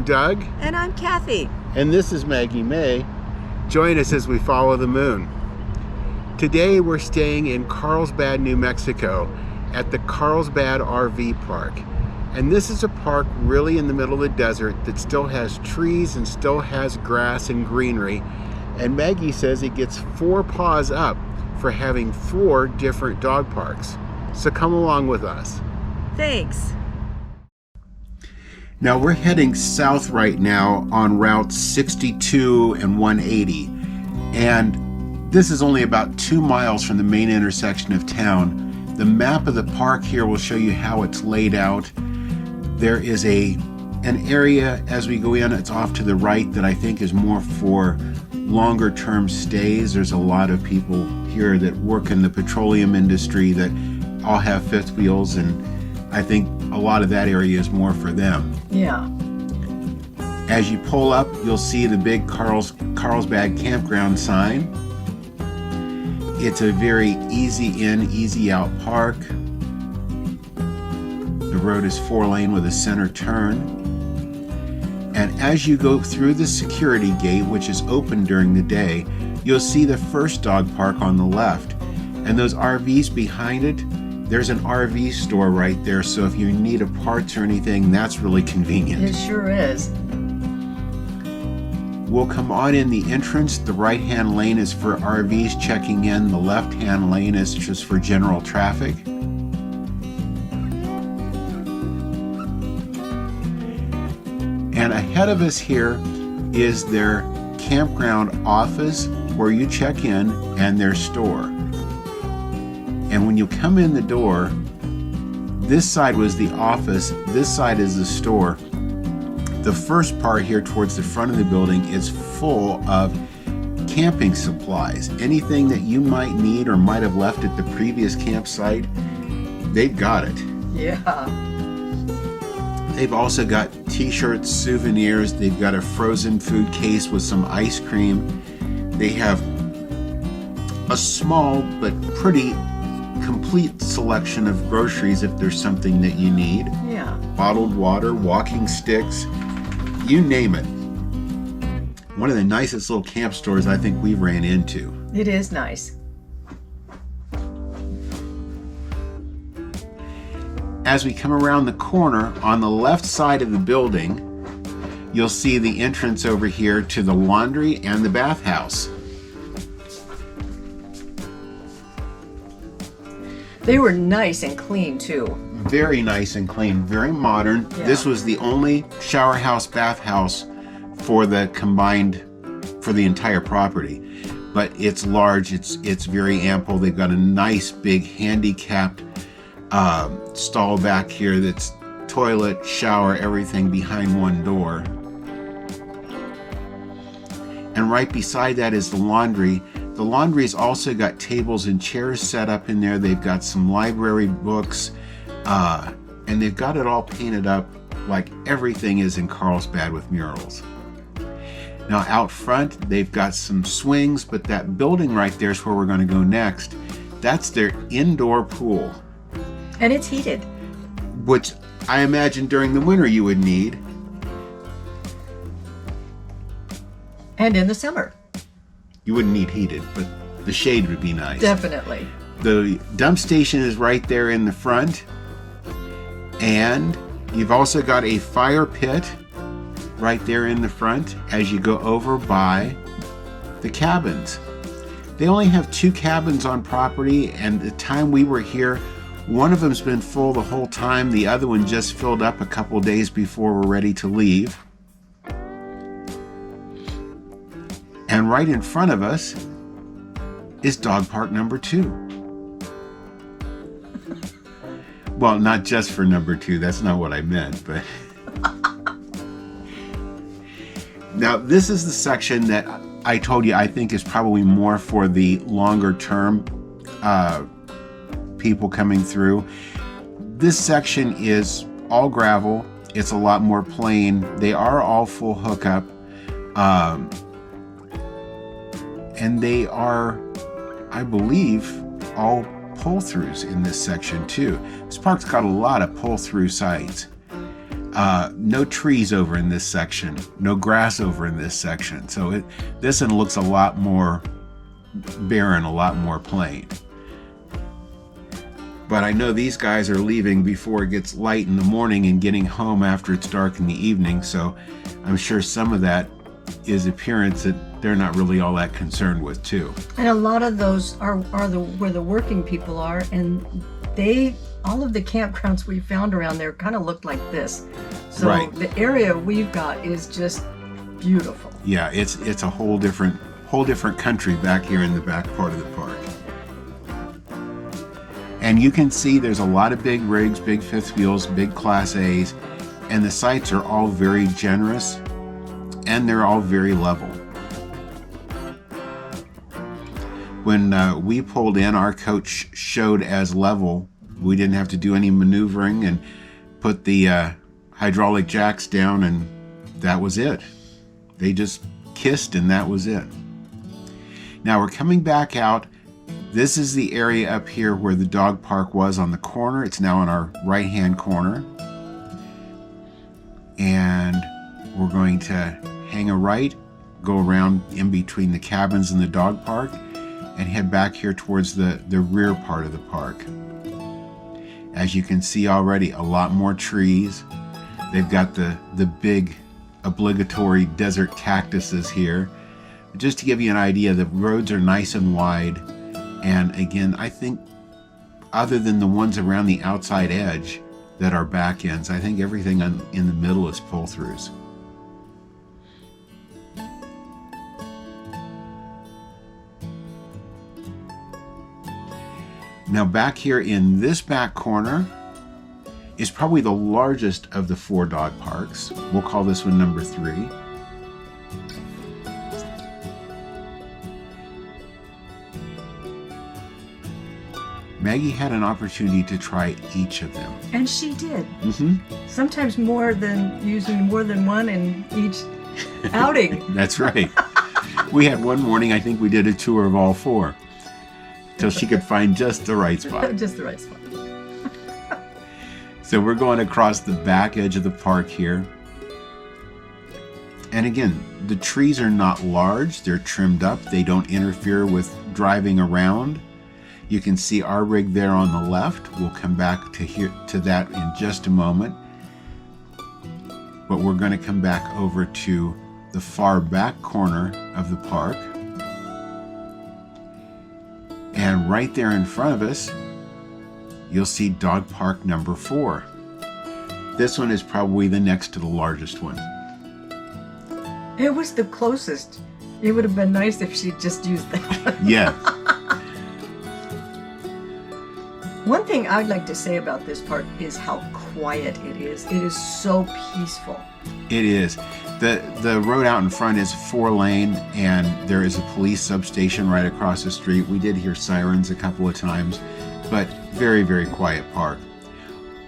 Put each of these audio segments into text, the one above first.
I'm Doug. And I'm Cathy. And this is Maggie Mae. Join us as we follow the moon. Today we're staying in Carlsbad, New Mexico at the Carlsbad RV Park. And this is a park really in the middle of the desert that still has trees and still has grass and greenery. And Maggie says it gets 4 paws up for having 4 different dog parks. So come along with us. Thanks. Now we're heading south right now on Route 62 and 180. And this is only about 2 miles from the main intersection of town. The map of the park here will show you how it's laid out. There is an area as we go in, it's off to the right, that I think is more for longer term stays. There's a lot of people here that work in the petroleum industry that all have fifth wheels, and I think a lot of that area is more for them. Yeah. As you pull up, you'll see the big Carlsbad Campground sign. It's a very easy in, easy out park. The road is 4-lane with a center turn. And as you go through the security gate, which is open during the day, you'll see the first dog park on the left. And those RVs behind it, there's an RV store right there, so if you need a parts or anything, that's really convenient. It sure is. We'll come on in the entrance. The right-hand lane is for RVs checking in. The left-hand lane is just for general traffic. And ahead of us here is their campground office where you check in, and their store. And when you come in the door, this side was the office, this side is the store. The first part here towards the front of the building is full of camping supplies. Anything that you might need or might have left at the previous campsite, they've got it. Yeah. They've also got t-shirts, souvenirs, they've got a frozen food case with some ice cream. They have a small but pretty complete selection of groceries if there's something that you need. Yeah. Bottled water, walking sticks, you name it. One of the nicest little camp stores I think we've ran into. It is nice. As we come around the corner, on the left side of the building, you'll see the entrance over here to the laundry and the bathhouse. They were nice and clean too. Very nice and clean, very modern. Yeah. This was the only shower house, bathhouse for the entire property. But it's large, it's very ample. They've got a nice big handicapped stall back here that's toilet, shower, everything behind one door. And right beside that is the laundry. The laundry's also got tables and chairs set up in there. They've got some library books, and they've got it all painted up like everything is in Carlsbad with murals. Now out front, they've got some swings, but that building right there is where we're going to go next. That's their indoor pool. And it's heated. Which I imagine during the winter you would need. And in the summer. You wouldn't need heated, but the shade would be nice. Definitely. The dump station is right there in the front. And you've also got a fire pit right there in the front as you go over by the cabins. They only have 2 cabins on property, and the time we were here, one of them's been full the whole time. The other one just filled up a couple days before we're ready to leave. And right in front of us is dog park number 2. Well, not just for number 2, that's not what I meant, but now this is the section that I told you I think is probably more for the longer term people coming through. This section is all gravel. It's a lot more plain. They are all full hookup. And they are, I believe, all pull-throughs in this section too. This park's got a lot of pull-through sites. No trees over in this section, no grass over in this section. So this one looks a lot more barren, a lot more plain. But I know these guys are leaving before it gets light in the morning and getting home after it's dark in the evening, so I'm sure some of that is appearance that they're not really all that concerned with too. And a lot of those are where the working people are, and all of the campgrounds we found around there kind of looked like this. So right. The area we've got is just beautiful. Yeah, it's a whole different country back here in the back part of the park. And you can see there's a lot of big rigs, big fifth wheels, big Class A's, and the sites are all very generous and they're all very level. When we pulled in, our coach showed as level. We didn't have to do any maneuvering and put the hydraulic jacks down, and that was it. They just kissed and that was it. Now we're coming back out. This is the area up here where the dog park was on the corner. It's now in our right-hand corner. And we're going to hang a right, go around in between the cabins and the dog park, and head back here towards the rear part of the park. As you can see already, a lot more trees. They've got the big obligatory desert cactuses here. Just to give you an idea, the roads are nice and wide. And again, I think other than the ones around the outside edge that are back ends, I think everything in the middle is pull-throughs. Now back here in this back corner is probably the largest of the 4 dog parks. We'll call this one number 3. Maggie had an opportunity to try each of them. And she did. Mm-hmm. Sometimes using more than one in each outing. That's right. We had one morning, I think we did a tour of all 4 till she could find just the right spot. Just the right spot. So we're going across the back edge of the park here. And again, the trees are not large. They're trimmed up. They don't interfere with driving around. You can see our rig there on the left. We'll come back to that in just a moment. But we're going to come back over to the far back corner of the park. And right there in front of us, you'll see dog park number 4. This one is probably the next to the largest one. It was the closest. It would have been nice if she'd just used that. Yeah. One thing I'd like to say about this park is how quiet it is. It is so peaceful. It is. The road out in front is 4-lane, and there is a police substation right across the street. We did hear sirens a couple of times, but very, very quiet park.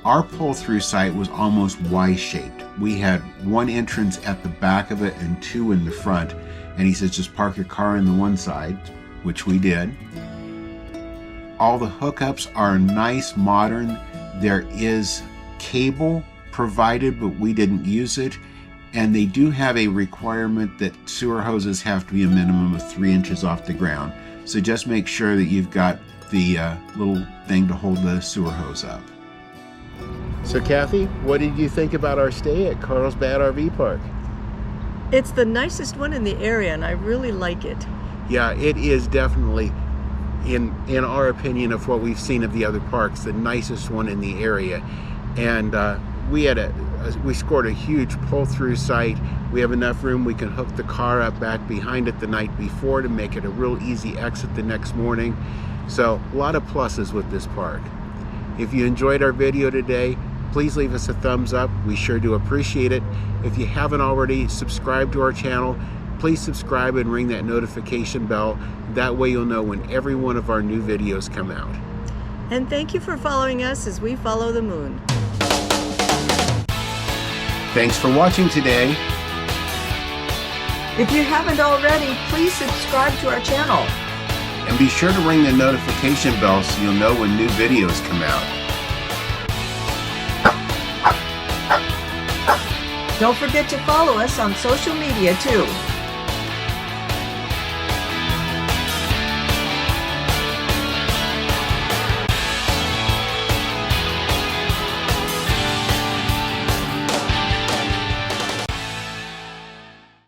Our pull-through site was almost Y-shaped. We had one entrance at the back of it and 2 in the front, and he says just park your car in the one side, which we did. All the hookups are nice, modern. There is cable provided, but we didn't use it. And they do have a requirement that sewer hoses have to be a minimum of 3 inches off the ground. So just make sure that you've got the little thing to hold the sewer hose up. So Kathy, what did you think about our stay at Carlsbad RV Park? It's the nicest one in the area, and I really like it. Yeah, it is definitely, in our opinion of what we've seen of the other parks, the nicest one in the area. And we scored a huge pull-through site. We have enough room. We can hook the car up back behind it the night before to make it a real easy exit the next morning. So a lot of pluses with this park. If you enjoyed our video today, please leave us a thumbs up. We sure do appreciate it. If you haven't already subscribed to our channel, please subscribe and ring that notification bell. That way you'll know when every one of our new videos come out. And thank you for following us as we follow the moon. Thanks for watching today. If you haven't already, please subscribe to our channel. And be sure to ring the notification bell so you'll know when new videos come out. Don't forget to follow us on social media too.